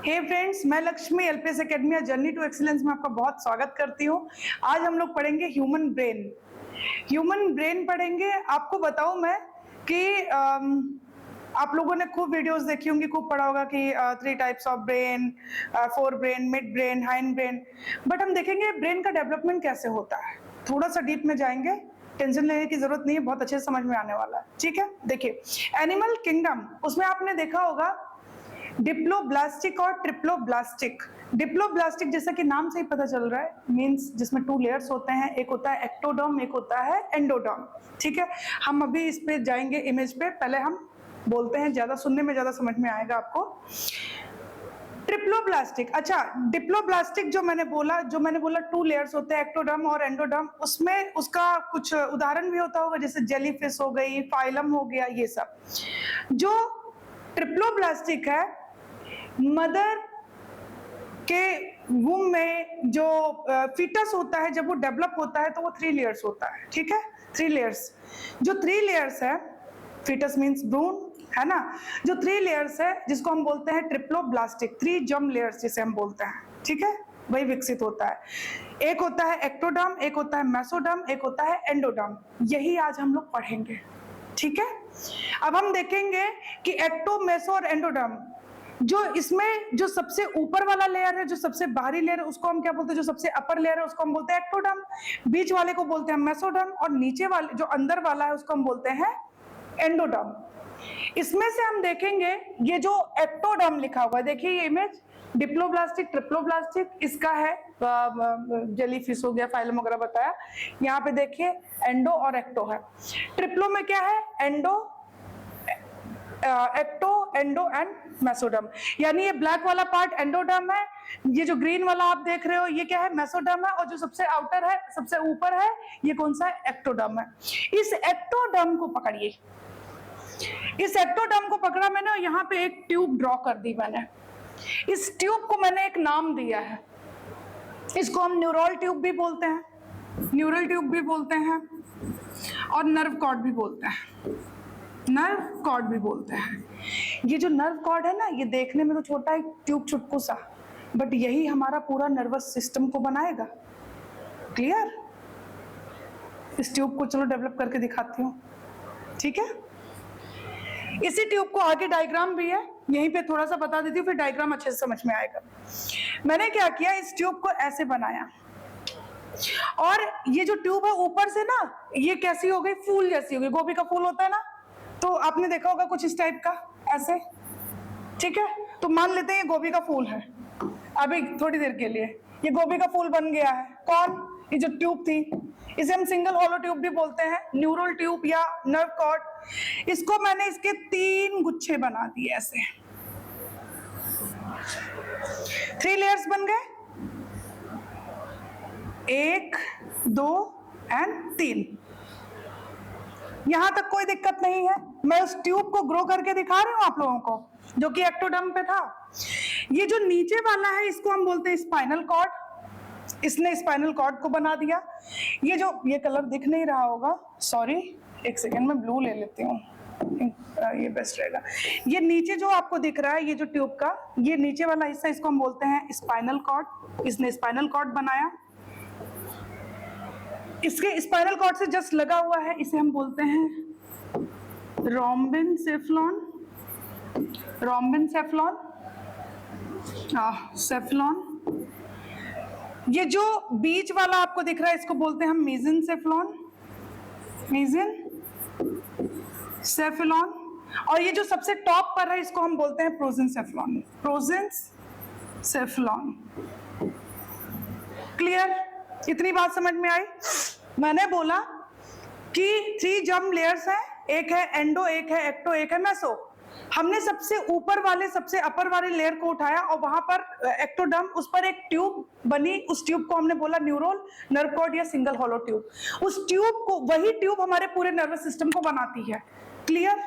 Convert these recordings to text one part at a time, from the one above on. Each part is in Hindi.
हे फ्रेंड्स, मैं Lakshmi LPS academy journey to excellence में आपका बहुत स्वागत करती हूँ। आज हम लोग पढ़ेंगे ह्यूमन ब्रेन। ह्यूमन ब्रेन पढ़ेंगे। आपको बताऊं मैं कि आप लोगों ने खूब वीडियोस देखी होंगी, खूब पढ़ा होगा कि 3 types of brain, fore brain, mid brain, hind brain. But हम देखेंगे ब्रेन का डेवलपमेंट कैसे होता है। थोड़ा सा डीप में जाएंगे, टेंशन लेने की जरूरत नहीं है, बहुत अच्छे से समझ में आने वाला है। ठीक है, देखिए एनिमल किंगडम, उसमें आपने देखा होगा डिप्लोब्लास्टिक और ट्रिप्लोब्लास्टिक। डिप्लोब्लास्टिक जैसा कि नाम से ही पता चल रहा है, मींस जिसमें 2 लेयर्स होते हैं, एक होता है एक्टोडर्म, एक होता है एंडोडर्म। ठीक है, हम अभी इस पे जाएंगे इमेज पे, पहले हम बोलते हैं, ज्यादा सुनने में ज्यादा समझ में आएगा आपको। ट्रिप्लोब्लास्टिक, अच्छा डिप्लोब्लास्टिक जो मैंने बोला 2 लेयर्स होते हैं, एक्टोडर्म और एंडोडर्म। उसमें उसका कुछ उदाहरण भी होता होगा, जैसे जेलीफिश हो गई, फाइलम हो गया, ये सब। जो ट्रिप्लोब्लास्टिक है, मदर के वूम में जो फीटस होता है, जब वो डेवलप होता है तो वो 3 लेयर्स होता है। ठीक है, 3 लेयर्स। जो 3 लेयर्स है, फीटस मींस भ्रूण, है ना। जो 3 लेयर्स है जिसको हम बोलते हैं ट्रिप्लोब्लास्टिक, 3 जर्म लेयर्स जिसे हम बोलते हैं। ठीक है, वही विकसित होता है। एक होता है एक्टोडर्म, एक होता है मेसोडर्म, एक होता है एंडोडर्म। यही आज हम लोग पढ़ेंगे। ठीक है, अब हम देखेंगे कि एक्टो, मेसो और एंडोडर्म, जो इसमें जो सबसे ऊपर वाला लेयर है, जो सबसे बाहरी लेयर है, उसको हम क्या बोलते हैं, जो सबसे अपर लेयर है उसको हम बोलते हैं एक्टोडर्म, बीच वाले को बोलते हैं मेसोडर्म, और नीचे वाले जो अंदर वाला है उसको हम बोलते हैं एंडोडर्म। इसमें से हम देखेंगे ये जो एक्टोडर्म लिखा हुआ है, देखिए ये इमेज, डिप्लोब्लास्टिक, ट्रिप्लोब्लास्टिक, इसका है जेलीफिश हो गया, फाइलम वगैरह बताया। यहाँ पे देखिए एंडो और एक्टो है। ट्रिप्लो में क्या है, endo, ecto, endo and mesoderm. यानी ये ब्लैक वाला पार्ट एंडोडर्म है, ये जो ग्रीन वाला आप देख रहे हो ये क्या है, मेसोडर्म है, और जो सबसे आउटर है, सबसे ऊपर है, ये कौन सा है, एक्टोडर्म है। इस एक्टोडर्म को पकड़िए, इस एक्टोडर्म को पकड़ा मैंने, यहाँ पे एक ट्यूब ड्रॉ कर दी मैंने। इस ट्यूब को मैंने एक नाम दिया है, इसको हम न्यूरल ट्यूब भी बोलते हैं, न्यूरल ट्यूब भी बोलते हैं, और नर्व कॉर्ड भी बोलते हैं, नर्व कॉर्ड भी बोलते हैं। ये जो नर्व कॉर्ड है ना, ये देखने में तो छोटा है, ट्यूब चुटकू सा, बट यही हमारा पूरा नर्वस सिस्टम को बनाएगा। क्लियर? इस ट्यूब को चलो डेवलप करके दिखाती हूँ। ठीक है, इसी ट्यूब को आगे डायग्राम भी है, यहीं पे थोड़ा सा बता देती हूँ, फिर डायग्राम अच्छे से समझ में आएगा। मैंने क्या किया, इस ट्यूब को ऐसे बनाया, और ये जो ट्यूब है ऊपर से ना, ये कैसी हो गई, फूल जैसी हो गई, गोभी का फूल होता है ना, तो आपने देखा होगा कुछ इस टाइप का, ऐसे। ठीक है, तो मान लेते हैं ये गोभी का फूल है। अभी थोड़ी देर के लिए ये गोभी का फूल बन गया है। कौन? ये जो ट्यूब थी, इसे हम सिंगल हॉलो ट्यूब भी बोलते हैं, न्यूरल ट्यूब या नर्व कॉर्ड। इसको मैंने इसके 3 गुच्छे बना दिए ऐसे, 3 लेयर्स बन गए, 1, 2 एंड 3। यहां तक कोई दिक्कत नहीं है। मैं उस ट्यूब को ग्रो करके दिखा रही हूं आप लोगों को, जो कि एक्टोडर्म पे था। ये जो नीचे वाला है, इसको हम बोलते हैं स्पाइनल कॉर्ड। इसने स्पाइनल कॉर्ड को बना दिया। ये कलर दिख नहीं रहा होगा, सॉरी, एक सेकेंड में ब्लू ले लेती हूँ, ये बेस्ट रहेगा। ये नीचे जो आपको दिख रहा है, ये जो ट्यूब का ये नीचे वाला हिस्सा, इसको हम बोलते हैं स्पाइनल कॉर्ड। इसने स्पाइनल कॉर्ड बनाया। इसके स्पाइनल कॉर्ड से जस्ट लगा हुआ है, इसे हम बोलते हैं रोम्बिनसेफ्लॉन, रोम्बिनसेफ्लॉन, सेफ्लॉन। ये जो बीच वाला आपको दिख रहा है, इसको बोलते हैं हम मेसेनसेफ्लॉन, मेसेनसेफ्लॉन। और ये जो सबसे टॉप पर है, इसको हम बोलते हैं प्रोजेंसेफ्लॉन, प्रोजेंसेफ्लॉन। क्लियर? इतनी बात समझ में आई? मैंने बोला कि 3 जर्म लेयर्स हैं, एक है एंडो, एक है एक्टो, एक है मेसो। हमने सबसे ऊपर वाले, सबसे अपर वाले लेयर को उठाया, और वहां पर एक्टोडर्म, उस पर एक ट्यूब बनी। उस ट्यूब को हमने बोला न्यूरल, नर्व कॉर्ड या सिंगल हॉलो ट्यूब। उस ट्यूब को, वही ट्यूब हमारे पूरे नर्वस सिस्टम को बनाती है। क्लियर?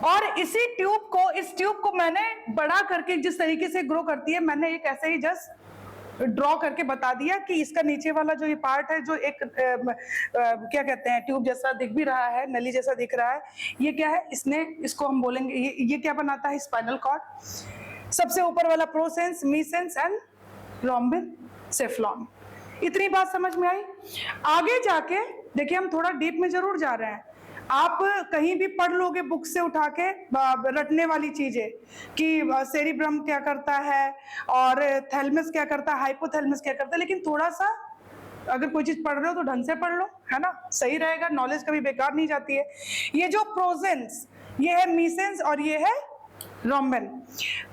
और इसी ट्यूब को, इस ट्यूब को मैंने बड़ा करके, जिस तरीके से ग्रो करती है, मैंने एक ऐसे ही जस्ट ड्रॉ करके बता दिया कि इसका नीचे वाला जो ये पार्ट है, जो एक क्या कहते हैं ट्यूब जैसा दिख भी रहा है, नली जैसा दिख रहा है, ये क्या है, इसको हम बोलेंगे ये क्या बनाता है, स्पाइनल कॉर्ड। सबसे ऊपर वाला प्रोसेंस, मीसेंस एंड रॉम्बिनसेफ्लॉन। इतनी बात समझ में आई। आगे जाके देखिए हम थोड़ा डीप में जरूर जा रहे हैं। आप कहीं भी पढ़ लोगे बुक से उठा के रटने वाली चीजें कि सेरिब्रम क्या करता है और थैलेमस क्या करता है, हाइपोथैलेमस क्या करता है, लेकिन थोड़ा सा अगर कोई चीज पढ़ रहे हो तो ढंग से पढ़ लो, है ना, सही रहेगा, नॉलेज कभी बेकार नहीं जाती है। ये जो प्रोसेंस, ये है मीसेंस और ये है रोम्बन।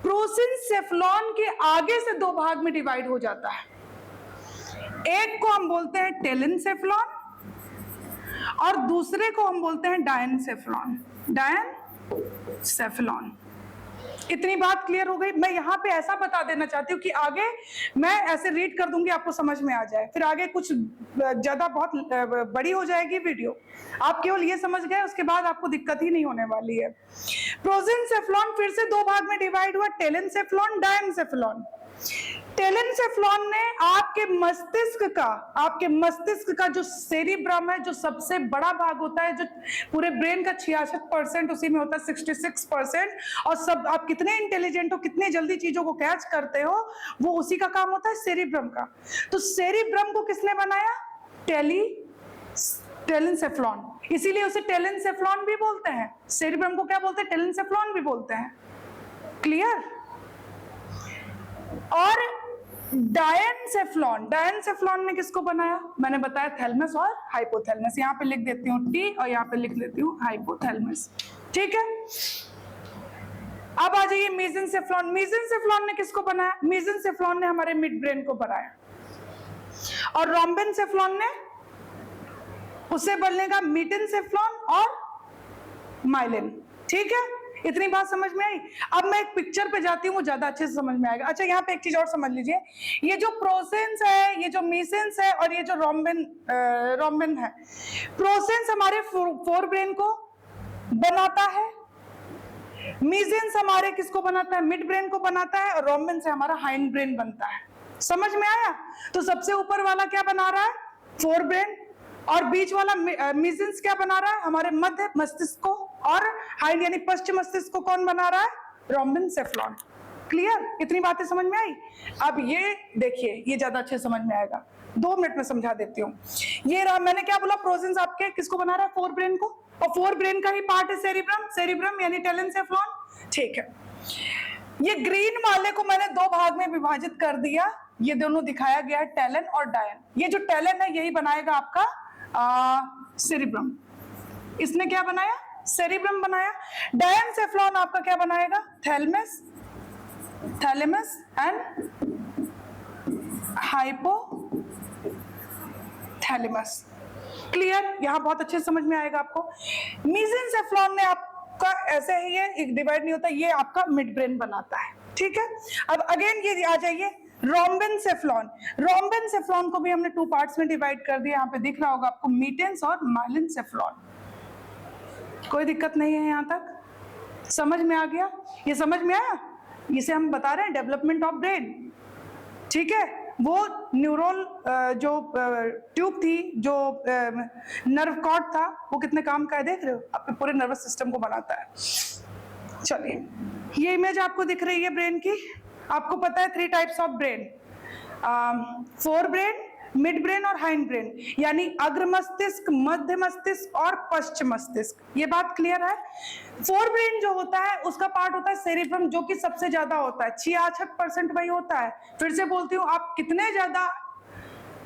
प्रोसेंसेफ्लॉन के आगे से दो भाग में डिवाइड हो जाता है। एक को हम बोलते हैं टेलेनसेफ्लॉन और दूसरे को हम बोलते हैं डायनसेफ्लॉन। डायनसेफ्लॉन। इतनी बात क्लियर हो गई। मैं यहाँ पे ऐसा बता देना चाहती हूँ कि आगे मैं ऐसे रीड कर दूंगी, आपको समझ में आ जाए, फिर आगे कुछ ज्यादा बहुत बड़ी हो जाएगी वीडियो। आप केवल ये समझ गए, उसके बाद आपको दिक्कत ही नहीं होने वाली है। प्रोसेंसेफ्लॉन फिर से दो भाग में डिवाइड हुआ, टेलेनसेफ्लॉन, डायनसेफ्लॉन। टेलेनसेफ्लॉन ने आपके मस्तिष्क का जो सेरिब्रम है, जो सबसे बड़ा भाग होता है, जो पूरे ब्रेन का 66% उसी में होता है, 66%, और सब आप कितने इंटेलिजेंट हो, कितने जल्दी चीजों को कैच करते हो, वो उसी का काम होता है, सेरिब्रम का। तो सेरिब्रम को किसने बनाया? टेलेनसेफ्लॉन। इसीलिए उसे टेलेनसेफ्लॉन भी बोलते हैं। सेरिब्रम को क्या बोलते हैं? टेलेनसेफ्लॉन भी बोलते हैं। क्लियर? और डायनसेफ्लॉन ने किसको बनाया? मैंने बताया थैलेमस और हाइपोथैलेमस। यहाँ पे लिख देती हूँ टी और यहाँ पे लिख देती हूँ हाइपोथैलेमस। ठीक है, अब आ जाइए मेसेनसेफ्लॉन। मेसेनसेफ्लॉन ने किसको बनाया? मेसेनसेफ्लॉन ने हमारे मिड ब्रेन को बनाया। और रोम्बेनसेफ्लॉन ने उससे बनेगा मीटेनसेफ्लॉन और माइलिन। ठीक है, इतनी बात समझ में आई। अब मैं एक पिक्चर पे जाती हूँ, वो ज्यादा अच्छे से समझ में आएगा। अच्छा, यहाँ पे एक चीज और समझ लीजिए, ये जो प्रोसेंस है, ये जो मीसेंस है और ये जो रोम्बिन है। प्रोसेंस हमारे फोर ब्रेन को बनाता है, मीसेंस हमारे किसको बनाता है? मिड ब्रेन को बनाता है, और रोम्बिन से हमारा हाइंड ब्रेन बनता है। समझ में आया? तो सबसे ऊपर वाला क्या बना रहा है? फोर ब्रेन, और बीच वाला मीसेंस क्या बना रहा है? हमारे मध्य मस्तिष्क को, और हाइंड यानी पश्चिम मस्तिष्क को कौन बना रहा है? रोम्बिनसेफ्लॉन। क्लियर? इतनी बातें समझ में आई। अब ये देखिए, ये ज्यादा अच्छे समझ में आएगा, 2 मिनट में समझा देती हूँ। ये रहा, मैंने क्या बोला, प्रोसेंस आपके किसको बना रहा है? फोर ब्रेन को, और फोर ब्रेन का ही पार्ट है सेरिब्रम यानी टेलेनसेफ्लॉन। ठीक है, ये ग्रीन वाले को मैंने 2 भाग में विभाजित कर दिया, ये दोनों दिखाया गया है, टेलन और डायन। ये जो टेलन है यही बनाएगा आपका सेरिब्रम। इसने क्या बनाया? सेरिब्रम बनाया। डायनसेफ्लॉन आपका क्या बनाएगा? Thalamus and hypothalamus. क्लियर? यहां बहुत अच्छे समझ में आएगा आपको। मेसेनसेफ्लॉन ने आपका ऐसे ही है, एक डिवाइड नहीं होता, ये आपका मिड ब्रेन बनाता है। ठीक है, अब अगेन ये आ जाइए रोम्बिनसेफ्लॉन। रोम्बिनसेफ्लॉन को भी हमने 2 पार्ट्स में डिवाइड कर दिया। यहाँ पे दिख रहा होगा आपको मीटेंस और माइलिनसेफ्लॉन। कोई दिक्कत नहीं है यहाँ तक? समझ में आ गया? ये समझ में आया? इसे हम बता रहे हैं डेवलपमेंट ऑफ ब्रेन। ठीक है, वो न्यूरल जो ट्यूब थी, जो नर्व कॉर्ड था, वो कितने काम का है देख रहे हो? आपके पूरे नर्वस सिस्टम को बनाता है। चलिए, ये इमेज आपको दिख रही है ब्रेन की। आपको पता है 3 types of brain, fore brain, mid brain और हाइंड ब्रेन, यानी अग्र मस्तिष्क, मध्य मस्तिष्क और पश्चिम मस्तिष्क। ये बात क्लियर है? फोर ब्रेन जो होता है उसका पार्ट होता है सेरिब्रम, जो कि सबसे ज्यादा होता है, 66% वही होता है। फिर से बोलती हूँ, आप कितने ज्यादा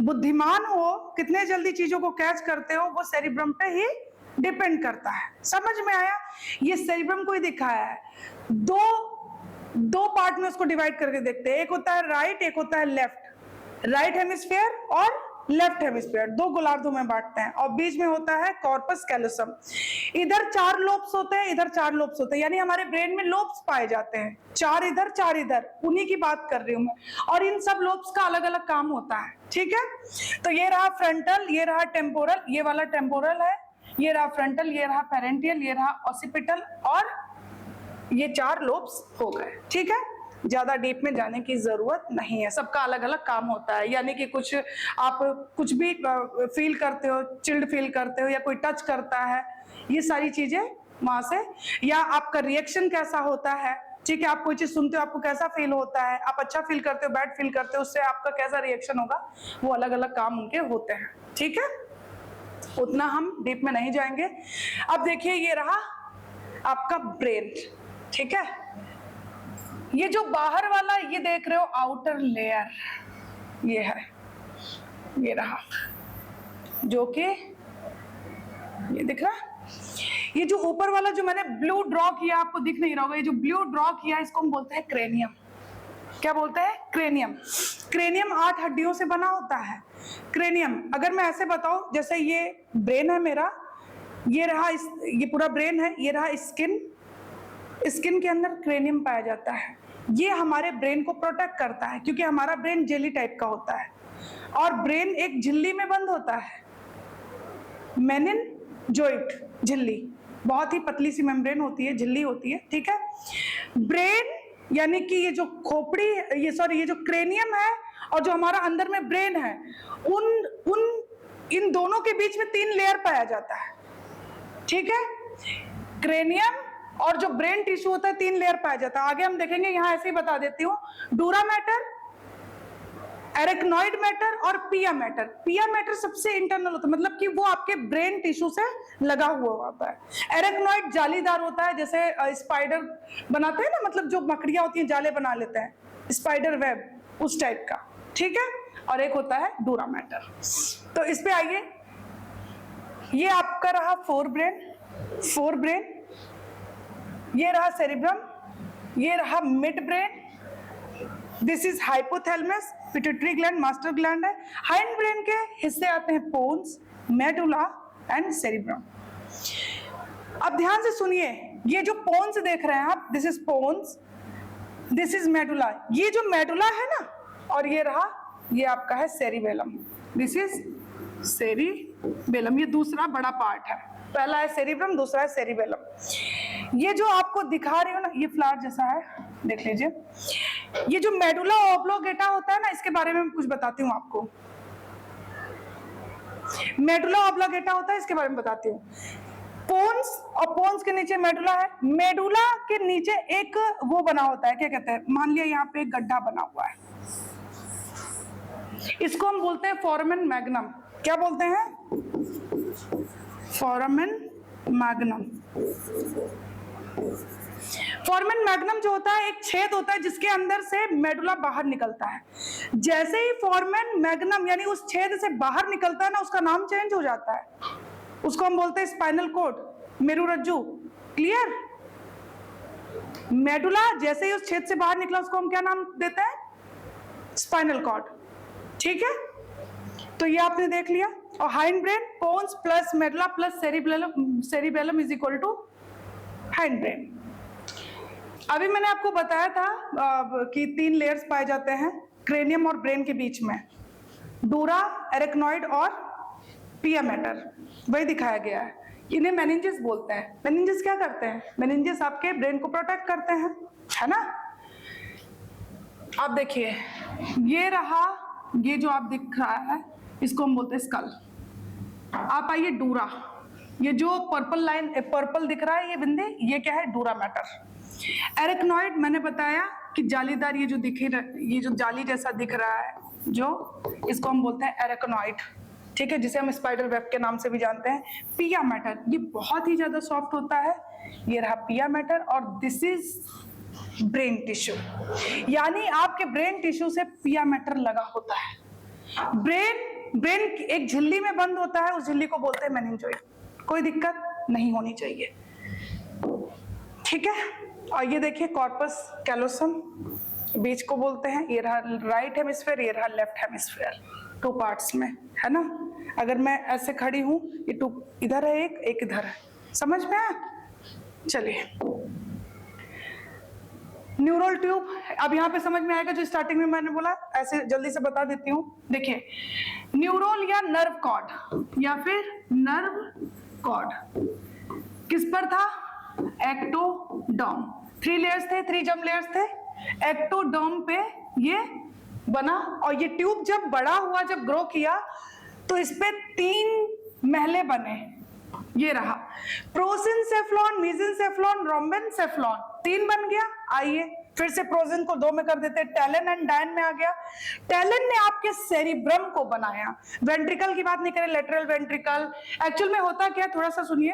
बुद्धिमान हो, कितने जल्दी चीजों को कैच करते हो, वो सेरिब्रम पे ही डिपेंड करता है। समझ में आया? ये सेरिब्रम को ही दिखाया है। दो पार्ट में उसको डिवाइड करके देखते हैं, एक होता है राइट, एक होता है लेफ्ट। राइट हेमिस्फीयर और लेफ्ट हेमिस्फीयर, 2 गोलार्धों में बांटते हैं, और बीच में होता है कॉर्पस कैलोसम। इधर 4 लोब्स होते हैं, इधर 4 लोब्स होते हैं, यानी हमारे ब्रेन में लोब्स पाए जाते हैं, 4 इधर 4 इधर, उन्हीं की बात कर रही हूं मैं। और इन सब लोब्स का अलग अलग काम होता है। ठीक है, तो ये रहा फ्रंटल, ये रहा टेम्पोरल, ये वाला टेम्पोरल है, ये रहा फ्रंटल, ये रहा पेरेंटियल, ये रहा ऑसिपिटल, और ये 4 लोब्स हो गए। ठीक है, ज्यादा डीप में जाने की जरूरत नहीं है, सबका अलग अलग काम होता है। यानी कि कुछ आप कुछ भी फील करते हो, चिल्ड फील करते हो, या कोई टच करता है, ये सारी चीजें वहां से, या आपका रिएक्शन कैसा होता है, ठीक है, आप कोई चीज सुनते हो आपको कैसा फील होता है, आप अच्छा फील करते हो, बैड फील करते हो, उससे आपका कैसा रिएक्शन होगा, वो अलग अलग काम उनके होते हैं। ठीक है, उतना हम डीप में नहीं जाएंगे। अब देखिए, ये रहा आपका ब्रेन। ठीक है, ये जो बाहर वाला ये देख रहे हो आउटर लेयर, ये है, ये रहा, जो कि ये दिख रहा है। ये जो ऊपर वाला जो मैंने ब्लू ड्रॉ किया, आपको दिख नहीं रहा होगा, ये जो ब्लू ड्रॉ किया इसको हम बोलते हैं क्रेनियम। क्या बोलते हैं? क्रेनियम। क्रेनियम 8 हड्डियों से बना होता है। क्रेनियम, अगर मैं ऐसे बताऊं, जैसे ये ब्रेन है मेरा, ये रहा ये पूरा ब्रेन है, ये रहा स्किन, स्किन के अंदर क्रेनियम पाया जाता है। ये हमारे ब्रेन को प्रोटेक्ट करता है, क्योंकि हमारा ब्रेन जेली टाइप का होता है और ब्रेन एक झिल्ली में बंद होता है, मेनिनजोइट झिल्ली, बहुत ही पतली सी मेम्ब्रेन होती है, झिल्ली होती है। ठीक है, ब्रेन यानी कि ये जो खोपड़ी, ये जो क्रेनियम है और जो हमारा अंदर में ब्रेन है, इन दोनों के बीच में 3 लेयर पाया जाता है। ठीक है, क्रेनियम और जो ब्रेन टिश्यू होता है 3 लेयर पाया जाता है। आगे हम देखेंगे, यहाँ ऐसे ही बता देती हूँ, डूरा मैटर, एरेक्नॉइड मैटर और पिया मैटर। पिया मैटर सबसे इंटरनल होता है, मतलब कि वो आपके ब्रेन टिश्यू से लगा हुआ होता है। एरेक्नॉइड जालीदार होता है, जैसे स्पाइडर बनाते हैं ना, मतलब जो मकड़ियां होती हैं जाले बना लेते हैं, स्पाइडर वेब, उस टाइप का। ठीक है, और एक होता है डूरा मैटर। तो इस पे आइए, ये आपका रहा फोर ब्रेन, ये रहा सेरिब्रम, ये रहा mid brain, this is hypothalamus, pituitary gland master gland है। हाइंड ब्रेन के हिस्से आते हैं पोन्स, मेडुला एंड सेरिब्रम। अब ध्यान से सुनिए, ये जो पोन्स देख रहे हैं आप, this is pons, this is medulla. ये जो मेडुला है ना, और ये रहा, ये आपका है सेरिबेलम, दिस इज सेरिबेलम। ये दूसरा बड़ा पार्ट है, पहला है सेरिब्रम, दूसरा है सेरिबेलम। ये जो आपको दिखा रही हो ना, ये फ्लावर जैसा है, देख लीजिए। ये जो मेडुला ऑब्लोगेटा होता है ना, इसके बारे में कुछ बताती हूँ आपको। मेडुला ऑब्लोगेटा होता है, इसके बारे में बताती हूँ। पोन्स, और पोन्स के नीचे मेडुला है। मेडुला के नीचे एक वो बना होता है, क्या कहते हैं, मान लिया यहाँ पे एक गड्ढा बना हुआ है, इसको हम बोलते हैं फोरामेन मैग्नम। क्या बोलते हैं? Foramen magnum. फोरामेन मैग्नम जो होता है, एक छेद होता है जिसके अंदर से मेडुला बाहर निकलता है। जैसे ही फोरामेन मैग्नम यानी उस छेद से बाहर निकलता है ना, उसका नाम चेंज हो जाता है, उसको हम बोलते हैं स्पाइनल कॉर्ड, मेरुरज्जु। क्लियर? मेडुला जैसे ही उस छेद से बाहर निकला, उसको हम क्या नाम देते हैं? Spinal cord. ठीक है, तो ये आपने देख लिया। और hind brain, pons plus medulla plus cerebellum is equal to hind brain. अभी मैंने आपको बताया था कि 3 लेयर्स पाए जाते हैं क्रेनियम और ब्रेन के बीच में, डूरा, एरेक्नॉइड और पिया मैटर, वही दिखाया गया है। इन्हें मेनिंजेस बोलते हैं। मेनिंजेस क्या करते हैं? मेनिंजेस आपके ब्रेन को प्रोटेक्ट करते हैं, है ना। अब देखिए, ये रहा, ये जो आप दिख रहा है, इसको हम बोलते हैं स्कल। आप आइए डूरा, ये जो पर्पल लाइन, पर्पल दिख रहा है, ये बिंदे, ये क्या है? डूरा मैटर। एरेक्नॉइड मैंने बताया कि जालीदार, ये जो दिखे, ये जो जाली जैसा दिख रहा है, जो, इसको हम बोलते हैं एरेक्नॉइड। ठीक है, जिसे हम स्पाइडर वेब के नाम से भी जानते हैं। पिया मैटर, ये बहुत ही ज्यादा सॉफ्ट होता है, ये रहा पिया मैटर। और दिस इज ब्रेन टिश्यू, यानी आपके ब्रेन टिश्यू से पिया मैटर लगा होता है। ब्रेन एक झिल्ली में बंद होता है, उस झिल्ली को बोलते हैं मेनिंजोइड। कोई दिक्कत नहीं होनी चाहिए, ठीक है। और ये देखिए कॉर्पस कैलोसम, बीच को बोलते हैं, ये रहा राइट हेमिस्फीयर, ये रहा लेफ्ट हेमिस्फीयर, 2 पार्ट्स में, है ना। अगर मैं ऐसे खड़ी हूं, ये 2 इधर है, एक इधर है, समझ में आया? चलिए, न्यूरल ट्यूब, अब यहाँ पे समझ में आएगा जो स्टार्टिंग में मैंने बोला, ऐसे जल्दी से बता देती हूँ। देखिए, न्यूरोल या नर्व कॉर्ड या फिर नर्व कॉर्ड किस पर था? एक्टोडर्म। 3 लेयर्स थे, 3 जर्म लेयर्स थे, एक्टोडर्म पे ये बना, और ये ट्यूब जब बड़ा हुआ, जब ग्रो किया, तो इस पे 3 महले बने। ये रहा प्रोसिनसेफ्लॉन, मेसेनसेफ्लॉन, रोम्बेनसेफ्लॉन, 3 बन गया। आइए फिर से प्रोसिन को 2 में कर देते, टैलन एंड डायन में आ गया। टैलन ने आपके सेरिब्रम को बनाया। वेंट्रिकल की बात नहीं करें, लेटरल वेंट्रिकल। एक्चुअल में होता क्या, थोड़ा सा सुनिए।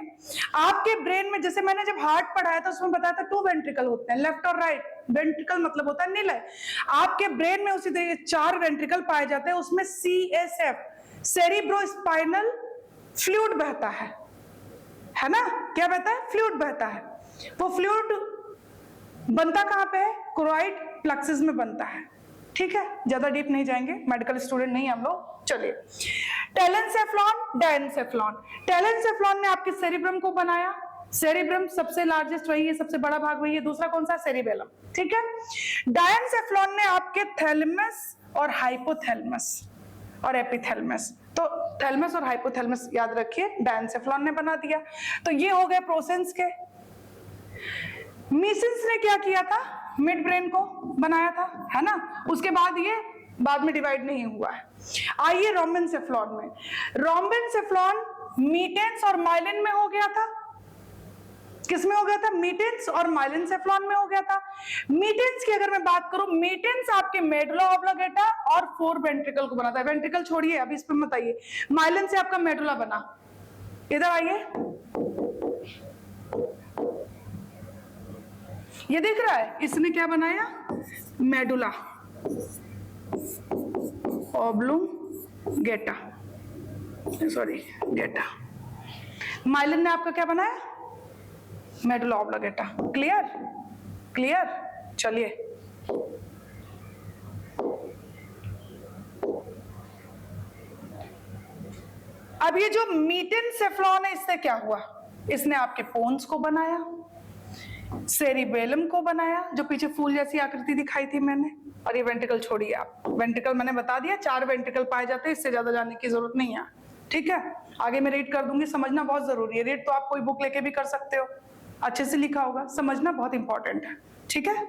आपके ब्रेन में, जैसे मैंने जब हार्ट पढ़ाया था उसमें बताया था 2 वेंट्रिकल होते हैं, लेफ्ट और राइट। वेंट्रिकल मतलब होता है निलय। आपके ब्रेन में उसी तरह 4 वेंट्रिकल पाए जाते हैं, उसमें CSF, सेरिब्रोस्पाइनल फ्लूइड बहता है ना? क्या बहता है? फ्लूइड बहता है। वो फ्लूइड बनता कहां पे है? कोरोइड प्लेक्सस में बनता है। ठीक है, ज्यादा डीप नहीं जाएंगे, मेडिकल स्टूडेंट नहीं हम लोग। चलिए, टेलेनसेफ्लॉन, डायनसेफ्लॉन। टेलेनसेफ्लॉन ने आपके सेरिब्रम को बनाया। सेरिब्रम सबसे लार्जेस्ट वही है, सबसे बड़ा भाग वही है। दूसरा कौन सा? सेरिबेलम। ठीक है। डायनसेफ्लॉन ने आपके थैलेमस और हाइपोथैलेमस और एपिथैलेमस, तो थैलेमस और हाइपोथैलेमस याद रखिए, डायनसेफ्लॉन ने बना दिया। तो ये हो गए प्रोसेंस के। मीसेंस ने क्या किया था? मिड ब्रेन को बनाया था, है ना? उसके बाद ये बाद में डिवाइड नहीं हुआ है। आइए रोम्बेनसेफ्लॉन में। रोम्बेनसेफ्लॉन मीटेंस और माइलिन में हो गया था। किस में हो गया था? मीटेंस और माइलिनसेफ्लॉन में हो गया था। मीटेंस की अगर मैं बात करूं, मीटेंस आपके मेडुला ऑब्लिगेटा और 4 वेंट्रिकल को बनाता है। वेंट्रिकल छोड़िए, अभी इस पे मत आइए। माइलिन से आपका मेडुला बना। इधर आइए, ये दिख रहा है, इसने क्या बनाया? मेडुला ऑब्लिगेटा, सॉरी गेटा। माइलिन ने आपका क्या बनाया? मेडुला ऑब्लिगेटा। क्लियर? क्लियर? चलिए, अब ये जो मीटेनसेफ्लॉन है, इससे क्या हुआ? इसने आपके पोन्स को बनाया, सेरिबेलम को बनाया, जो पीछे फूल जैसी आकृति दिखाई थी मैंने। और ये वेंट्रिकल छोड़िए आप, वेंट्रिकल मैंने बता दिया 4 वेंट्रिकल पाए जाते हैं, इससे ज्यादा जानने की जरूरत नहीं है। ठीक है, आगे मैं रीड कर दूंगी, समझना बहुत जरूरी है। रीड तो आप कोई बुक लेके भी कर सकते हो, अच्छे से लिखा होगा, समझना बहुत इंपॉर्टेंट है। ठीक है,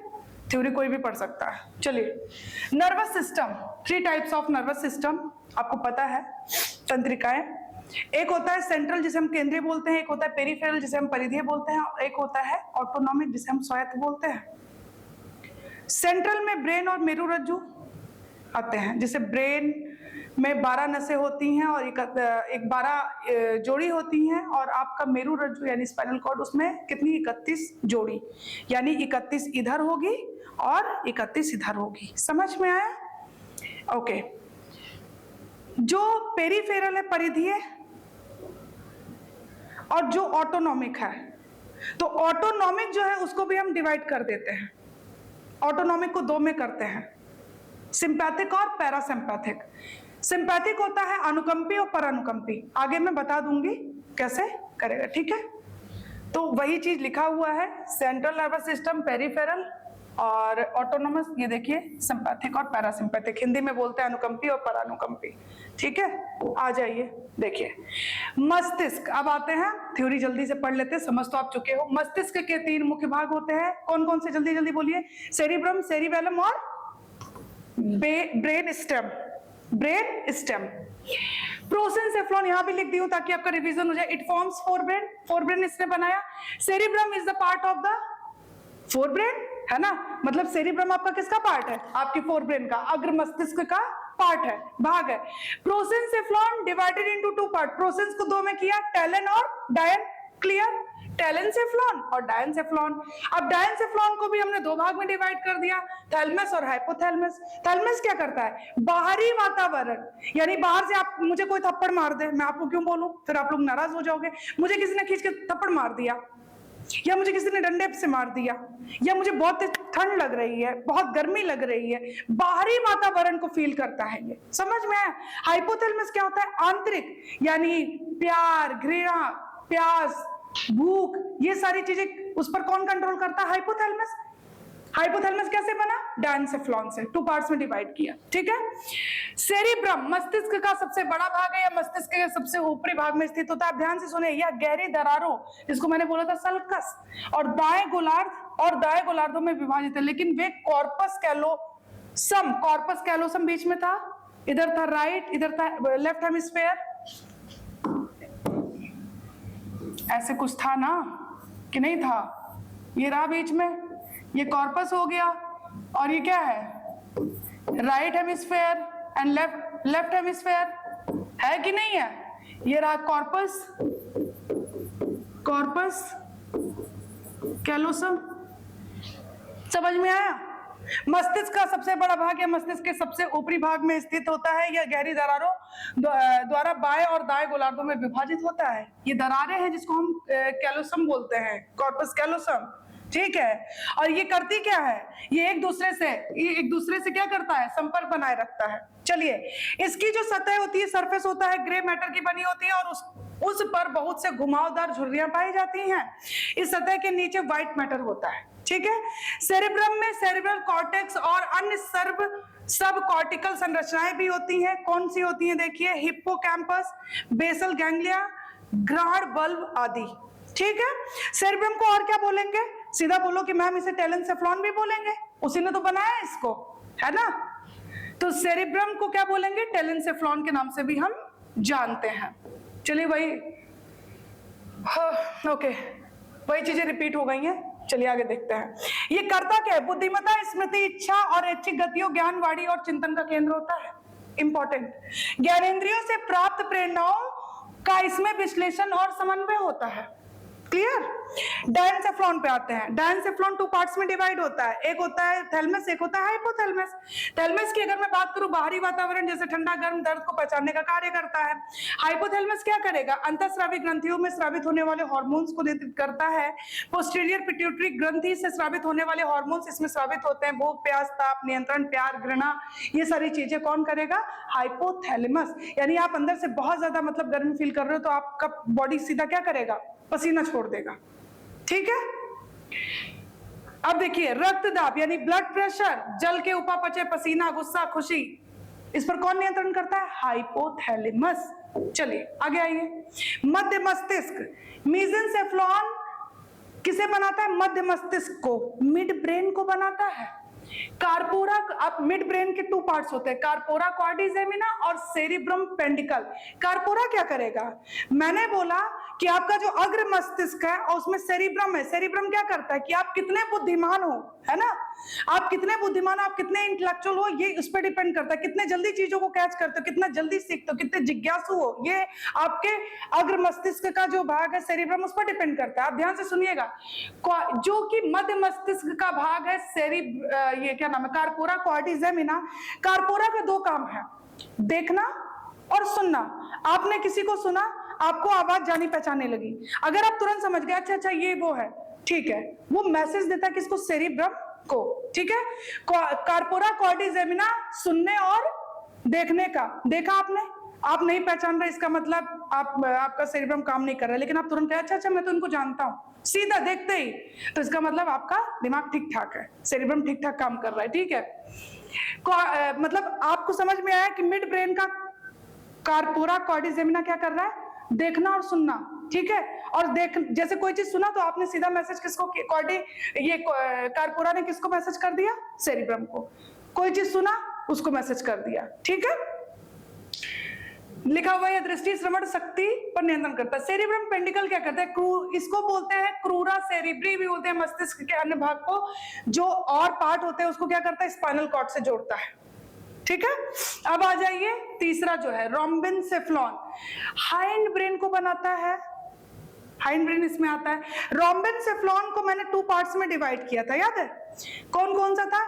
थ्योरी कोई भी पढ़ सकता है। चलिए, nervous system, 3 types of nervous system आपको पता है, तंत्रिकाएं। एक होता है सेंट्रल, जिसे हम केंद्रीय बोलते हैं, एक होता है पेरिफेरल, जिसे हम परिधीय बोलते हैं, और एक होता है ऑटोनॉमिक, जिसे हम स्वायत्त बोलते हैं। सेंट्रल में ब्रेन और मेरुरज्जु आते हैं, जिसे ब्रेन में 12 नसें होती हैं और एक 12 जोड़ी होती हैं, और आपका मेरुरज्जु यानी स्पाइनल कॉर्ड, उसमें कितनी? 31 जोड़ी, यानी 31 इधर होगी और 31 इधर होगी। समझ में आया? ओके। जो पेरिफेरल है परिधीय, और जो ऑटोनॉमिक है, तो ऑटोनॉमिक जो है उसको भी हम डिवाइड कर देते हैं। ऑटोनॉमिक को 2 में करते हैं, सिंपैथिक और पैरासिम्पैथिक। सिंपैथिक होता है अनुकंपी और परानुकंपी, आगे मैं बता दूंगी कैसे करेगा। ठीक है, तो वही चीज लिखा हुआ है, सेंट्रल नर्वस सिस्टम, पेरिफेरल और ऑटोनोमस। ये देखिए सिंपैथिक और पैरासिम्पैथिक, हिंदी में बोलते हैं अनुकंपी और परानुकंपी। ठीक है, आ जाइए, देखिए मस्तिष्क। अब आते हैं, थ्योरी जल्दी से पढ़ लेते हैं, समझ तो आप चुके हो। मस्तिष्क के 3 मुख्य भाग होते हैं, कौन कौन से? जल्दी जल्दी बोलिए। सेरिब्रम, सेरिबेलम और brain stem. Brain stem. Prosencephalon यहां भी लिख दी हूं ताकि आपका रिवीजन हो जाए। इट फॉर्म्स 4 ब्रेन, 4 ब्रेन इसने बनाया। Cerebrum is the part of the 4 brain, है ना? मतलब सेरिब्रम आपका किसका पार्ट है? आपके 4 ब्रेन का, अग्र मस्तिष्क का पार्ट है, भाग है। प्रोसेनसेफ्लॉन डिवाइडेड इनटू 2 पार्ट, प्रोसेंस को 2 में किया, टैलन और डायन। क्लियर? टैलेनसेफ्लॉन और डायनसेफ्लॉन। अब डायनसेफ्लॉन को भी हमने 2 भाग में डिवाइड कर दिया, थैलेमस और हाइपोथैलेमस। थैलेमस क्या करता है? बाहरी वातावरण, यानी बाहर से आप मुझे कोई थप्पड़ मार दे, मैं आपको क्यों बोलूं, फिर आप लोग नाराज हो जाओगे। मुझे किसी ने खींच के थप्पड़ मार दिया, या मुझे किसी ने डंडे से मार दिया, या मुझे बहुत ठंड लग रही है, बहुत गर्मी लग रही है, बाहरी वातावरण को फील करता है ये। समझ में आया? हाइपोथैलेमस क्या होता है? आंतरिक, यानी प्यार, घृणा, प्यास, भूख, ये सारी चीजें उस पर कौन कंट्रोल करता है? हाइपोथैलेमस। हाइपोथैलेमस कैसे बना? डायनसेफ्लॉन से, 2 पार्ट्स में डिवाइड किया, ठीक है। सेरिब्रम मस्तिष्क का सबसे बड़ा भाग है या मस्तिष्क के सबसे ऊपरी भाग में स्थित होता है। आप ध्यान से सुने, यह गहरी दरारों, जिसको मैंने बोला था सल्कस, और दाएं गोलार्ध और दाएं गोलार्धों में विभाजित है, लेकिन वे कॉर्पस कैलोसम बीच में था, इधर था राइट, इधर था लेफ्ट हेमिस्फेयर, ऐसे कुछ था ना कि नहीं था? ये रहा बीच में, ये कॉर्पस हो गया, और ये क्या है? Right hemisphere and left hemisphere, है कि नहीं है? ये रहा कॉर्पस कैलोसम। समझ में आया? मस्तिष्क का सबसे बड़ा भाग या मस्तिष्क के सबसे ऊपरी भाग में स्थित होता है। यह गहरी दरारों द्वारा बाएं और दाएं गोलार्धों में विभाजित होता है। ये दरारें हैं जिसको हम कैलोसम बोलते हैं, कॉर्पस कैलोसम, ठीक है। और ये करती क्या है? ये एक दूसरे से क्या करता है? संपर्क बनाए रखता है। चलिए, इसकी जो सतह होती है, सरफेस होता है, ग्रे मैटर की बनी होती है, और उस पर बहुत से घुमावदार झुर्रियां पाई जाती हैं। इस सतह के नीचे व्हाइट मैटर होता है, ठीक है। सेरेब्रम में सेरेब्रल कॉर्टेक्स और अन्य सब कॉर्टिकल संरचनाएं भी होती हैं। कौन सी होती हैं? देखिए, हिप्पोकैम्पस, बेसल गैंग्लिया, ग्रहण बल्ब आदि, ठीक है। सेरेब्रम को और क्या बोलेंगे? सीधा बोलो कि मैम इसे टेलेनसेफ्लॉन भी बोलेंगे, उसी ने तो बनाया इसको, है ना। तो सेरेब्रम को क्या बोलेंगे? टेलेनसेफ्लॉन के नाम से भी हम जानते हैं। चलिए भाई, ओके, वही चीजें रिपीट हो गई हैं। चलिए आगे देखते हैं। ये करता क्या है? बुद्धिमत्ता, स्मृति, इच्छा और ऐच्छिक गतियों, ज्ञान, वाणी और चिंतन का केंद्र होता है। इंपॉर्टेंट, ज्ञानेंद्रियों से प्राप्त प्रेरणाओं का इसमें विश्लेषण और समन्वय होता है। क्लियर? डायनसेफ्लॉन पे आते हैं। डायनसेफ्लॉन 2 पार्ट्स में डिवाइड होता है, एक होता है थैलेमस, एक होता है हाइपोथैलेमस। थैलेमस की अगर मैं बात करूं, बाहरी वातावरण जैसे ठंडा गर्म दर्द को पहचानने का कार्य करता है। हाइपोथैलेमस क्या करेगा? अंतःस्रावी ग्रंथियों में स्रावित होने वाले हार्मोन्स को नियंत्रित करता है। पोस्टीरियर पिट्यूटरी ग्रंथि से स्रावित होने वाले हार्मोन्स इसमें स्रावित होते हैं। भूख, प्यास, ताप नियंत्रण, प्यार, घृणा, ये सारी चीजें कौन करेगा? हाइपोथैलेमस। यानी आप अंदर से बहुत ज्यादा मतलब गर्मी फील कर रहे हो तो आपका बॉडी सीधा क्या करेगा? पसीना छोड़ देगा, ठीक है। अब देखिए, रक्तदाब यानी ब्लड प्रेशर, जल के उपापचय, पसीना, गुस्सा, खुशी, इस पर कौन नियंत्रण करता है? हाइपोथैलेमस। चलिए आगे आइए। मध्य मस्तिष्क, मेसेंसेफ्लॉन किसे बनाता है? मध्य मस्तिष्क को, मिड ब्रेन को बनाता है। कार्पोरा, अब मिड ब्रेन के 2 पार्ट्स होते हैं, कार्पोरा क्वाड्रिजेमिना और सेरिब्रम पेंडिकल। कार्पोरा क्या करेगा? मैंने बोला कि आपका जो अग्र मस्तिष्क है और उसमें सेरिब्रम है। सेरिब्रम क्या करता है कि आप कितने बुद्धिमान हो, है ना, आप कितने बुद्धिमान, आप कितने इंटेलेक्चुअल हो, ये उस पर डिपेंड करता है। कितने जल्दी चीजों को कैच करते हो, कितना जल्दी सीखते हो, कितने जिज्ञासु हो, ये आपके अग्र मस्तिष्क का जो भाग है सेरिब्रम, उस पर डिपेंड करता है। आप ध्यान से सुनिएगा, जो कि मध्य मस्तिष्क का भाग है ये क्या नाम है? Corpora quadrigemina. कार्पोरा का 2 काम है, देखना और सुनना। आपने किसी को सुना, आपको आवाज जानी पहचानने लगी, अगर आप तुरंत समझ गए अच्छा ये वो है, ठीक है, वो मैसेज देता है किसको? सेरिब्रम को, ठीक है। कार्पोरा क्वाड्रिजेमिना सुनने और देखने का, देखा आपने, आप नहीं पहचान रहे, इसका मतलब आपका सेरिब्रम काम नहीं कर रहा है, लेकिन आप तुरंत कहे अच्छा मैं तो इनको जानता हूं, सीधा देखते ही, तो इसका मतलब आपका दिमाग ठीक ठाक है, सेरिब्रम ठीक ठाक काम कर रहा है, ठीक है। मतलब आपको समझ में आया कि मिड ब्रेन का कार्पोरा क्वाड्रिजेमिना क्या कर रहा है? देखना और सुनना, ठीक है। और जैसे कोई चीज सुना तो आपने सीधा मैसेज किसको? कार्पोरा ने किसको मैसेज कर दिया? सेरिब्रम को। कोई चीज सुना, उसको मैसेज कर दिया, ठीक है। लिखा हुआ है दृष्टि श्रवण शक्ति पर नियंत्रण करता है। सेरिब्रम पेंडिकल क्या करता है? इसको बोलते हैं क्रूरा सेरिब्री भी बोलते हैं। मस्तिष्क के अन्य भाग को जो और पार्ट होते हैं उसको क्या करता है? स्पाइनल कॉर्ड से जोड़ता है, ठीक है। अब आ जाइए तीसरा जो है रोम्बेनसेफ्लॉन, हाइंड ब्रेन को बनाता है। हाइंड ब्रेन इसमें आता है। रोम्बेनसेफ्लॉन को मैंने 2 पार्ट्स में डिवाइड किया था, याद है? कौन कौन सा था?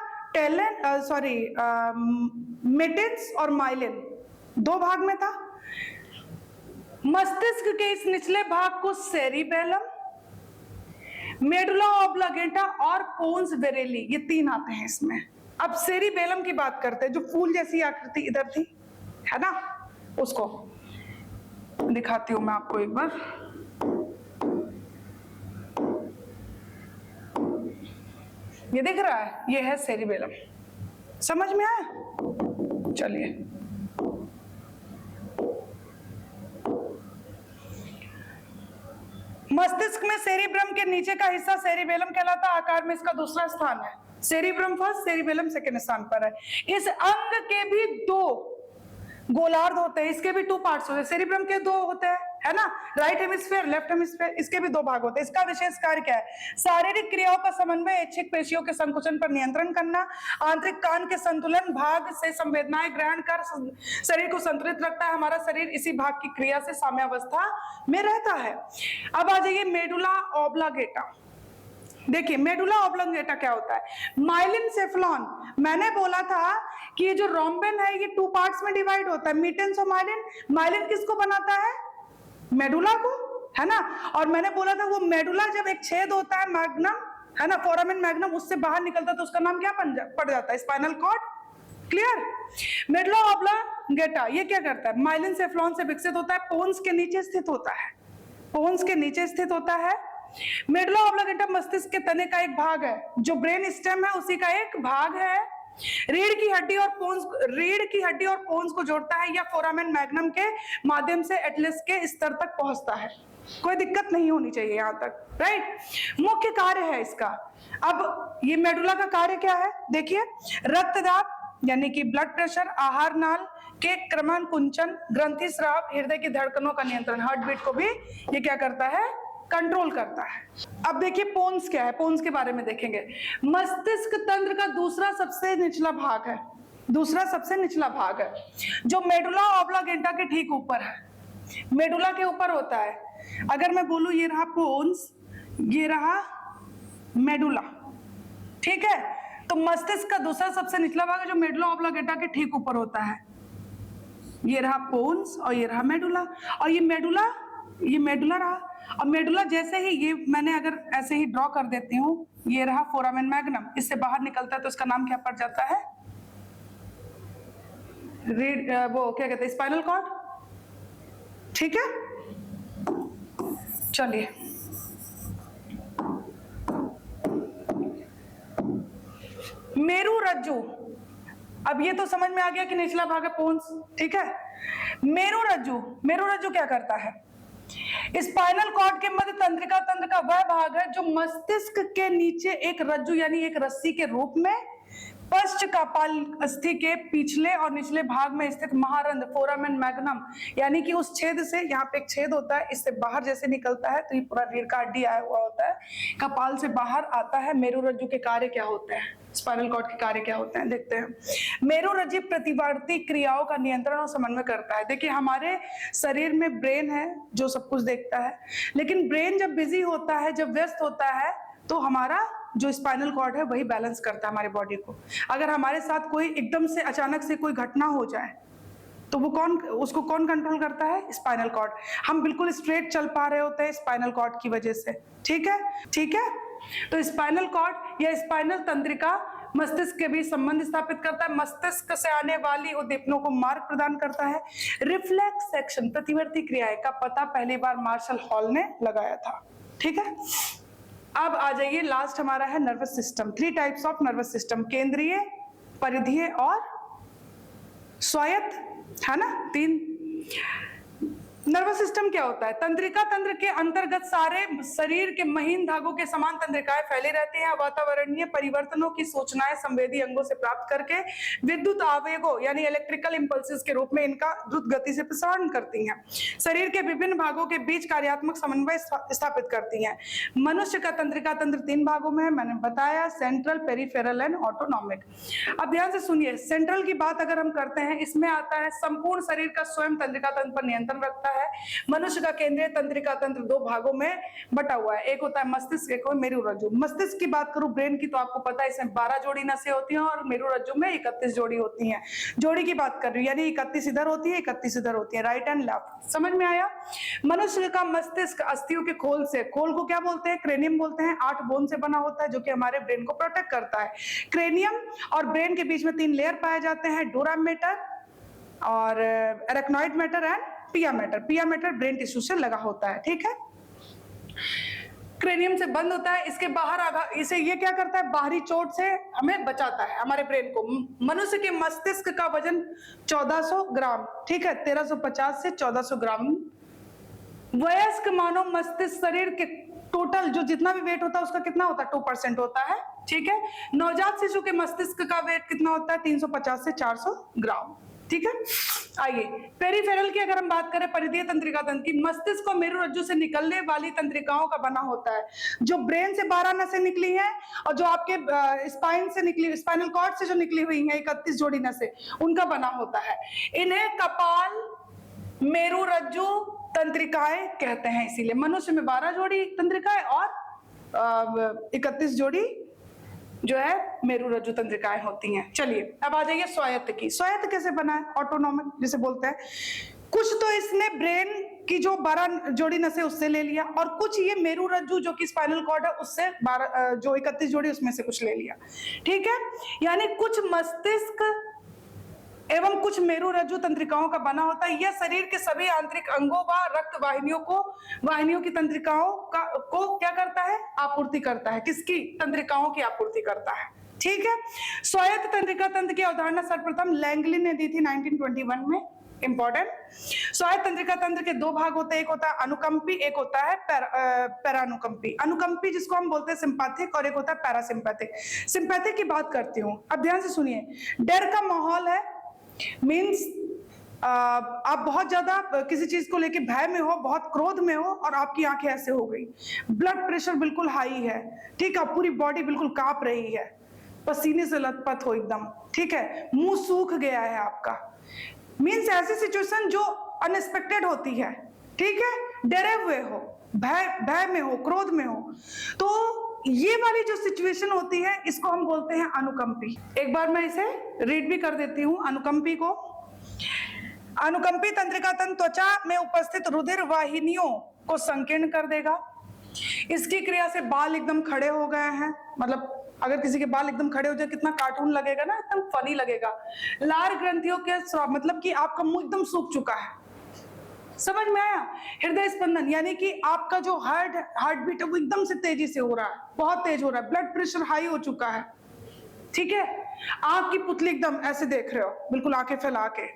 मेटिन्स और माइलिन, 2 भाग में था। मस्तिष्क के इस निचले भाग को सेरिबेलम, मेडुला ऑब्लांगेटा और पोन्स वेरेली, ये 3 आते हैं इसमें। अब सेरिबेलम की बात करते हैं, जो फूल जैसी आकृति इधर थी, है ना, उसको दिखाती हूं मैं आपको एक बार। ये दिख रहा है, ये है सेरिबेलम। समझ में आया? चलिए, मस्तिष्क में सेरिब्रम के नीचे का हिस्सा सेरिबेलम कहलाता है। आकार में इसका दूसरा स्थान है। सेरिब्रम फर्स्ट, सेरिबेलम सेकेंड स्थान पर है। इस अंग के भी दो गोलार्ध होते हैं, इसके भी 2 पार्ट्स होते हैं। सेरिब्रम के 2 होते हैं, है ना, राइट हेमिस्फीयर, लेफ्ट हेमिस्फीयर, इसके भी 2 भाग होते हैं। इसका विशेष कार्य क्या है? शारीरिक क्रियाओं का समन्वय, ऐच्छिक पेशियों के संकुचन पर नियंत्रण करना, आंतरिक कान के संतुलन, भाग से संवेदनाएं ग्रहण कर शरीर को संतुलित रखता है। हमारा शरीर इसी भाग की क्रिया से साम्यावस्था में रहता है। अब आ जाइए मेडुला ऑब्लांगेटा। देखिए मेडुला ऑब्लांगेटा क्या होता है? माइलिन सेफ्लॉन। मैंने बोला था कि ये जो रोम्बेन है ये 2 पार्ट्स में डिवाइड होता है, मीटेंस और माइलिन। माइलिन किसको बनाता है? मेडुला को, है ना। और मैंने बोला था वो मेडुला जब एक छेद होता है मैग्नम, है ना, फोरामेन मैग्नम, उससे बाहर निकलता है तो उसका नाम क्या पड़ जाता है? Spinal cord. Clear? Medulla oblongata ये क्या करता है? माइलिन सेफ्लॉन से विकसित होता है, पोन्स के नीचे स्थित होता है। पोन्स के नीचे स्थित होता है। मेडुला ऑब्लांगेटा मस्तिष्क के तने का एक भाग है, जो ब्रेन स्टेम है उसी का एक भाग है। रीढ़ की हड्डी और पोन्स को जोड़ता है या फोरामेन मैग्नम के माध्यम से एटलस के स्तर तक पहुंचता है। कोई दिक्कत नहीं होनी चाहिए यहां तक, राइट। मुख्य कार्य है इसका। अब ये मेडुला का कार्य क्या है? देखिए, रक्तदाब यानी कि ब्लड प्रेशर, आहार नाल के क्रमानुकुंचन, ग्रंथि स्राव, हृदय की धड़कनों का नियंत्रण, हार्ट बीट को भी ये क्या करता है? कंट्रोल करता है। अब देखिए पोन्स क्या है, पोन्स के बारे में देखेंगे। मस्तिष्क तंत्र का दूसरा सबसे निचला भाग है, जो मेडुला ऑब्लांगेटा के ठीक ऊपर है। मेडुला के ऊपर होता है। अगर मैं बोलूं ये रहा पोन्स, ये रहा मेडुला, ठीक है। तो मस्तिष्क का दूसरा सबसे निचला भाग है जो मेडुला ऑब्लांगेटा के ठीक ऊपर होता है। ये रहा पोन्स और ये रहा मेडुला, और ये मेडुला रहा। और मेडुला जैसे ही ये मैंने अगर ऐसे ही ड्रॉ कर देती हूँ, ये रहा फोरामेन मैग्नम, इससे बाहर निकलता है तो इसका नाम क्या पड़ जाता है? वो क्या कहते हैं? Spinal cord. ठीक है, चलिए मेरु रज्जु। अब ये तो समझ में आ गया कि निचला भाग है पोन्स, ठीक है। मेरु रज्जु क्या करता है? स्पाइनल कॉर्ड के मध्य तंत्रिका तंत्र का वह भाग है जो मस्तिष्क के नीचे एक रज्जु यानी एक रस्सी के रूप में पश्च कपाल अस्थि के पिछले और निचले भाग में स्थित महारंध्र, फोरामेन मैग्नम, यानी कि उस छेद से, यहाँ पे एक छेद होता है, इससे बाहर जैसे निकलता है तो ये पूरा रीढ़ का हड्डी आया हुआ होता है, कपाल से बाहर आता है। मेरु रज्जु के कार्य क्या होते हैं? स्पाइनल कॉर्ड के कार्य क्या होते हैं देखते हैं। मेरु रज्जु प्रतिवर्ती क्रियाओं का नियंत्रण और समन्वय करता है। देखिए हमारे शरीर में ब्रेन है जो सब कुछ देखता है, लेकिन ब्रेन जब बिजी होता है, जब व्यस्त होता है, तो हमारा जो स्पाइनल कॉर्ड है वही बैलेंस करता है हमारे बॉडी को। अगर हमारे साथ कोई एकदम से अचानक से कोई घटना हो जाए तो वो उसको कौन कंट्रोल करता है? Spinal cord. हम बिल्कुल स्ट्रेट चल पा रहे होते हैं स्पाइनल कॉर्ड की वजह से, ठीक है। तो स्पाइनल कॉर्ड या स्पाइनल तंत्रिका मस्तिष्क के बीच संबंध स्थापित करता है, मस्तिष्क से आने वाली उद्दीपनों को मार्ग प्रदान करता है। रिफ्लेक्स एक्शन, प्रतिवर्ती क्रियाएं का पता पहली बार मार्शल हॉल ने लगाया था, ठीक है। अब आ जाइए, लास्ट हमारा है nervous system. 3 types of nervous system, केंद्रीय, परिधीय और स्वायत्त, है ना, 3। नर्वस सिस्टम क्या होता है? तंत्रिका तंत्र के अंतर्गत सारे शरीर के महीन धागों के समान तंत्रिकाएं फैली रहती हैं। वातावरणीय परिवर्तनों की सूचनाएं संवेदी अंगों से प्राप्त करके विद्युत आवेगों यानी इलेक्ट्रिकल इंपल्सेस के रूप में इनका द्रुत गति से प्रसारण करती हैं। शरीर के विभिन्न भागों के बीच कार्यात्मक समन्वय स्थापित करती हैं। मनुष्य का तंत्रिका तंत्र 3 भागों में है, मैंने बताया, सेंट्रल, पेरिफेरल एंड ऑटोनॉमिक। अब ध्यान से सुनिए, सेंट्रल की बात अगर हम करते हैं, इसमें आता है संपूर्ण शरीर का स्वयं तंत्रिका तंत्र पर नियंत्रण रखता है। मनुष्य का केंद्रीय तंत्रिका तंत्र 2 भागों में बटा हुआ है, एक होता है मस्तिष्क, एक होता है मेरु रज्जु। मस्तिष्क की बात करूं, ब्रेन की, तो आपको पता है इसमें 12 जोड़ी नसें होती हैं और मेरु रज्जु में 31 जोड़ी होती हैं। जोड़ी की बात कर रही हूं, यानी 31 इधर होती है, 31 इधर होती है, राइट एंड लेफ्ट। समझ में आया? मनुष्य का मस्तिष्क अस्थियों के खोल से, खोल को क्या बोलते हैं? क्रेनियम बोलते हैं। 8 बोन से बना होता है जो कि हमारे ब्रेन को प्रोटेक्ट करता है। क्रेनियम और ब्रेन के बीच में 3 लेयर पाए जाते हैं, डोरा मैटर और एरेक्नॉइड मैटर एंड पिया मैटर। पिया मैटर ब्रेन टिश्यू से लगा होता है, ठीक है। क्रेनियम से बंद होता है, इसके बाहर आघात, इसे ये क्या करता है, बाहरी चोट से हमें बचाता है, हमारे ब्रेन को। मनुष्य के मस्तिष्क का वजन 1400 ग्राम, ठीक है, 1350 से 1400 ग्राम। वयस्क मानव मस्तिष्क शरीर के टोटल जो जितना भी वेट होता है उसका कितना होता है, 2% होता है, ठीक है। नवजात शिशु के मस्तिष्क का वेट कितना होता है, 350 से 400 ग्राम, ठीक है। आइए पेरिफेरल की अगर हम बात करें, परिधीय तंत्रिका तंत्र की, मस्तिष्क और मेरुरज्जु से निकलने वाली तंत्रिकाओं का बना होता है। जो ब्रेन से 12 नसें निकली हैं और जो आपके स्पाइन से निकली, स्पाइनल कॉर्ड से जो निकली हुई हैं 31 जोड़ी नसें, उनका बना होता है। इन्हें कपाल मेरुरज्जु तंत्रिकाएं कहते हैं। इसीलिए मनुष्य में 12 जोड़ी तंत्रिकाएं और 31 जोड़ी जो है मेरुरज्जु तंत्रिकाएं होती हैं। चलिए अब आ जाइए स्वायत्त की। स्वायत्त कैसे बना है, ऑटोनॉमिक जिसे बोलते हैं। कुछ तो इसने ब्रेन की जो 12 जोड़ी नसें उससे ले लिया, और कुछ ये मेरुरज्जु जो कि स्पाइनल कॉर्ड है उससे 12 जो 31 जोड़ी उसमें से कुछ ले लिया, ठीक है। यानी कुछ मस्तिष्क एवं कुछ मेरुरज्जु तंत्रिकाओं का बना होता है। यह शरीर के सभी आंतरिक अंगों व रक्त वाहिनियों की तंत्रिकाओं को क्या करता है, आपूर्ति करता है। किसकी, तंत्रिकाओं की आपूर्ति करता है, ठीक है। स्वायत्त तंत्रिका तंत्र की अवधारणा सर्वप्रथम लैंगलिन ने दी थी 1921 में। इंपॉर्टेंट, स्वायत्त तंत्रिका तंत्र के 2 भाग होते हैं, एक होता है अनुकंपी, एक होता है पैरानुकंपी। अनुकंपी जिसको हम बोलते हैं सिंपैथिक, और एक होता है पैरासिम्पैथिक। सिंपैथिक की बात करती हूँ, अब ध्यान से सुनिए। डर का माहौल है, मीन्स आप बहुत ज्यादा किसी चीज को लेके भय में हो, बहुत क्रोध में हो, और आपकी आंखें ऐसे हो गई, ब्लड प्रेशर बिल्कुल हाई है, ठीक है, पूरी बॉडी बिल्कुल कांप रही है, पसीने से लथपथ हो एकदम, ठीक है, मुंह सूख गया है आपका। मीन्स ऐसी सिचुएशन जो अनएक्सपेक्टेड होती है, ठीक है, डरे हुए हो, भय में हो, क्रोध में हो, तो ये वाली जो सिचुएशन होती है इसको हम बोलते हैं अनुकंपी। एक बार मैं इसे रीड भी कर देती हूं अनुकंपी को। अनुकंपी तंत्रिका तंत्र त्वचा में उपस्थित रुधिर वाहिनियों को संकीर्ण कर देगा। इसकी क्रिया से बाल एकदम खड़े हो गए हैं, मतलब अगर किसी के बाल एकदम खड़े हो जाए कितना कार्टून लगेगा ना, एकदम फनी लगेगा। लार ग्रंथियों के मतलब कि आपका मुंह एकदम सूख चुका है, समझ में आया। हृदय स्पंदन यानी कि आपका जो हार्ट बीट है वो एकदम से तेजी से हो रहा है, बहुत तेज हो रहा है, ब्लड प्रेशर हाई हो चुका है, ठीक है। आंख की पुतली एकदम ऐसे देख रहे हो, बिल्कुल आंखें फैला के।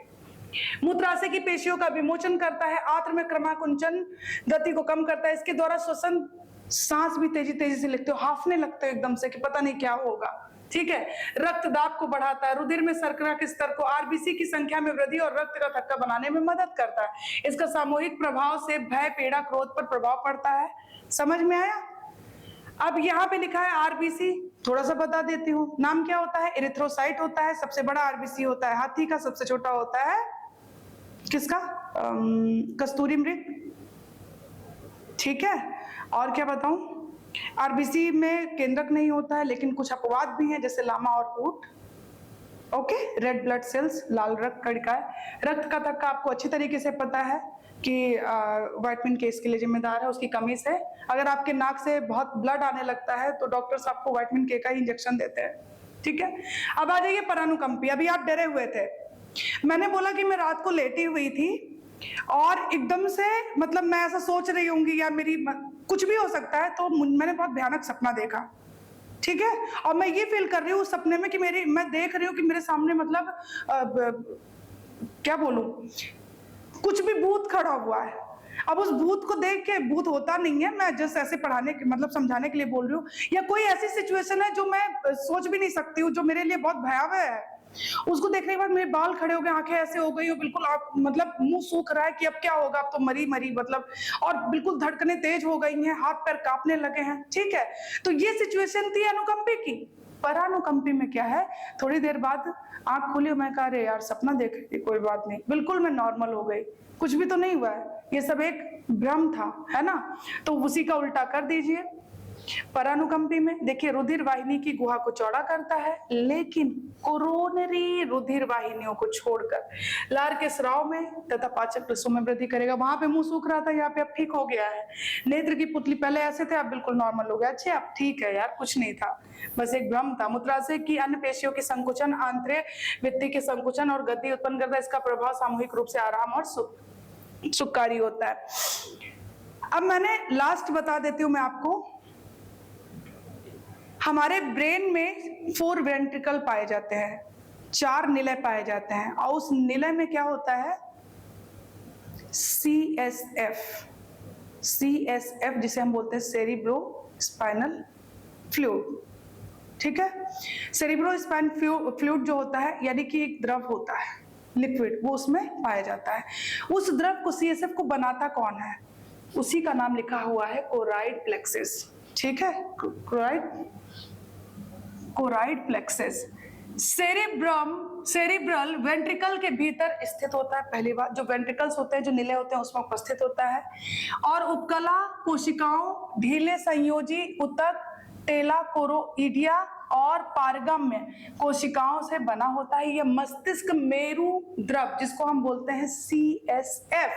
मूत्राशय की पेशियों का विमोचन करता है, आंत्र में क्रमाकुंचन गति को कम करता है। इसके द्वारा श्वसन, सांस भी तेजी से लेते हो, हाफने लगते हो एकदम से कि पता नहीं क्या होगा, ठीक है। रक्तदाब को बढ़ाता है, रुधिर में शर्करा के स्तर को, आरबीसी की संख्या में वृद्धि और रक्त का थक्का बनाने में मदद करता है। इसका सामूहिक प्रभाव से भय, पीड़ा, क्रोध पर प्रभाव पड़ता है। समझ में आया। अब यहाँ पे लिखा है आरबीसी, थोड़ा सा बता देती हूँ। नाम क्या होता है, एरिथ्रोसाइट होता है, सबसे बड़ा आरबीसी होता है हाथी का, सबसे छोटा होता है किसका, कस्तूरी मृग, ठीक है। और क्या बताऊं, आरबीसी में केंद्रक नहीं होता है, लेकिन कुछ अपवाद भी हैं, जैसे लामा और ऊंट, ओके। रेड ब्लड सेल्स, लाल रक्त कणिकाएं। रक्त का थक्का आपको अच्छी तरीके से पता है कि विटामिन के इसके लिए जिम्मेदार है, उसकी कमी से। अगर आपके नाक से बहुत ब्लड आने लगता है तो डॉक्टर्स आपको विटामिन के का इंजेक्शन देते हैं, ठीक है। अब आ जाइए परानुकंपी। अभी आप डरे हुए थे, मैंने बोला कि मैं रात को लेटी हुई थी और एकदम से, मतलब मैं ऐसा सोच रही होंगी या मेरी कुछ भी हो सकता है, तो मैंने बहुत भयानक सपना देखा, ठीक है। और मैं ये फील कर रही हूँ उस सपने में कि मैं देख रही हूँ कि मेरे सामने, मतलब क्या बोलूं, कुछ भी भूत खड़ा हुआ है। अब उस भूत को देख के, भूत होता नहीं है, मैं जस्ट ऐसे पढ़ाने के मतलब समझाने के लिए बोल रही हूँ, या कोई ऐसी सिचुएशन है जो मैं सोच भी नहीं सकती हूँ, जो मेरे लिए बहुत भयावह है। उसको देखने के बाद मेरे बाल खड़े हो गए, आंखें ऐसे हो गई हो बिल्कुल, आप मतलब मुंह सूख रहा है कि अब क्या होगा, अब तो मरी मतलब, और बिल्कुल धड़कनें तेज हो गई हैं, हाथ पैर कांपने लगे हैं, ठीक है। तो ये सिचुएशन थी अनुकंपी की। परानुकंपी में क्या है, थोड़ी देर बाद आंख खुली, मैं कह रही यार सपना देख रही थी, कोई बात नहीं, बिल्कुल मैं नॉर्मल हो गई, कुछ भी तो नहीं हुआ है, ये सब एक भ्रम था, है ना। तो उसी का उल्टा कर दीजिए। परानुकंपी में देखिए, रुधिर वाहिनी की गुहा को चौड़ा करता है, लेकिन कोरोनरी रुधिर वाहिनियों को छोड़कर लार के स्राव में तथा पाचक रसों में वृद्धि करेगा। वहां पे मुंह सूख रहा था, यहाँ पे अब ठीक हो गया है। नेत्र की पुतली पहले ऐसे थे, अब बिल्कुल नॉर्मल हो गया। अच्छे, अब ठीक है यार, कुछ नहीं था, बस एक भ्रम था। मूत्राशय की अन्य पेशियों की संकुचन, आंतरिक भित्ति के संकुचन और गति उत्पन्न करता है। इसका प्रभाव सामूहिक रूप से आराम और सुखकारी होता है। अब मैंने लास्ट बता देती हूँ मैं आपको, हमारे ब्रेन में 4 वेंट्रिकल पाए जाते हैं, 4 निलय पाए जाते हैं, और उस निलय में क्या होता है, CSF जिसे हम बोलते हैं सेरिब्रो स्पाइनल फ्लूइड। ठीक है, सेरिब्रो स्पाइनल फ्लूइड जो होता है यानी कि एक द्रव होता है, लिक्विड, वो उसमें पाया जाता है। उस द्रव को CSF को बनाता कौन है, उसी का नाम लिखा हुआ है कोराइड प्लेक्सस। ठीक है, कोराइड प्लेक्सस सेरिब्रल वेंट्रिकल के भीतर स्थित होता है। पहली बात, जो वेंट्रिकल्स होते हैं, जो निलय होते हैं, उसमें उपस्थित होता है। और उपकला कोशिकाओं, ढीले संयोजी ऊतक, टेला कोरोइडिया और पारगम्य कोशिकाओं से बना होता है। यह मस्तिष्क मेरु द्रव, जिसको हम बोलते हैं CSF,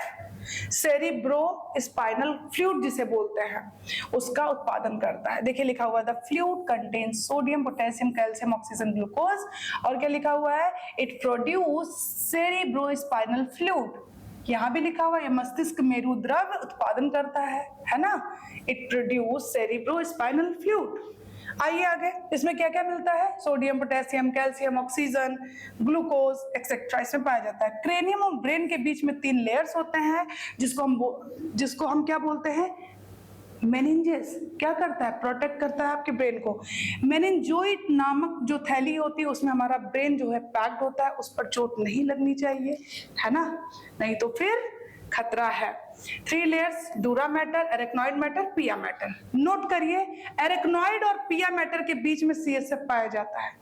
सेरिब्रो स्पाइनल फ्लूइड जिसे बोलते हैं, उसका उत्पादन करता है। देखिए लिखा हुआ है the fluid contains sodium, potassium, calcium, oxygen, glucose, और क्या लिखा हुआ है, it produce cerebro spinal fluid. यहाँ भी लिखा हुआ है मस्तिष्क मेरु द्रव उत्पादन करता है ना, it produce cerebro spinal fluid. आइए आगे, इसमें क्या क्या मिलता है, sodium, potassium, calcium, oxygen, glucose etcetera इसमें पाया जाता है। क्रेनियम और ब्रेन के बीच में 3 लेयर्स होते हैं, जिसको हम क्या बोलते हैं, मेनिंजेस। क्या करता है, प्रोटेक्ट करता है आपके ब्रेन को। मेनिंजोइड नामक जो थैली होती है, उसमें हमारा ब्रेन जो है पैक्ड होता है, उस पर चोट नहीं लगनी चाहिए, है ना, नहीं तो फिर खतरा है। 3 लेयर्स, डूरा मैटर, एरेक्नॉइड मैटर, पिया मैटर। नोट करिए, एरेक्नॉइड और पिया मैटर के बीच में CSF पाया जाता है।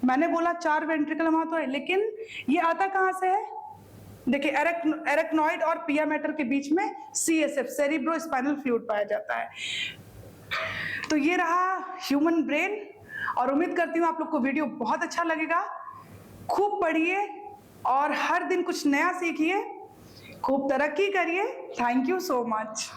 मैंने बोला 4 वेंट्रिकल वहां तो है, लेकिन ये आता कहां से है, देखिए एरेक्नॉइड और पिया मैटर के बीच में CSF, सेरिब्रो स्पाइनल फ्लूइड पाया जाता है। तो ये रहा ह्यूमन ब्रेन, और उम्मीद करती हूँ आप लोग को वीडियो बहुत अच्छा लगेगा। खूब पढ़िए और हर दिन कुछ नया सीखिए, खूब तरक्की करिए। Thank you so much.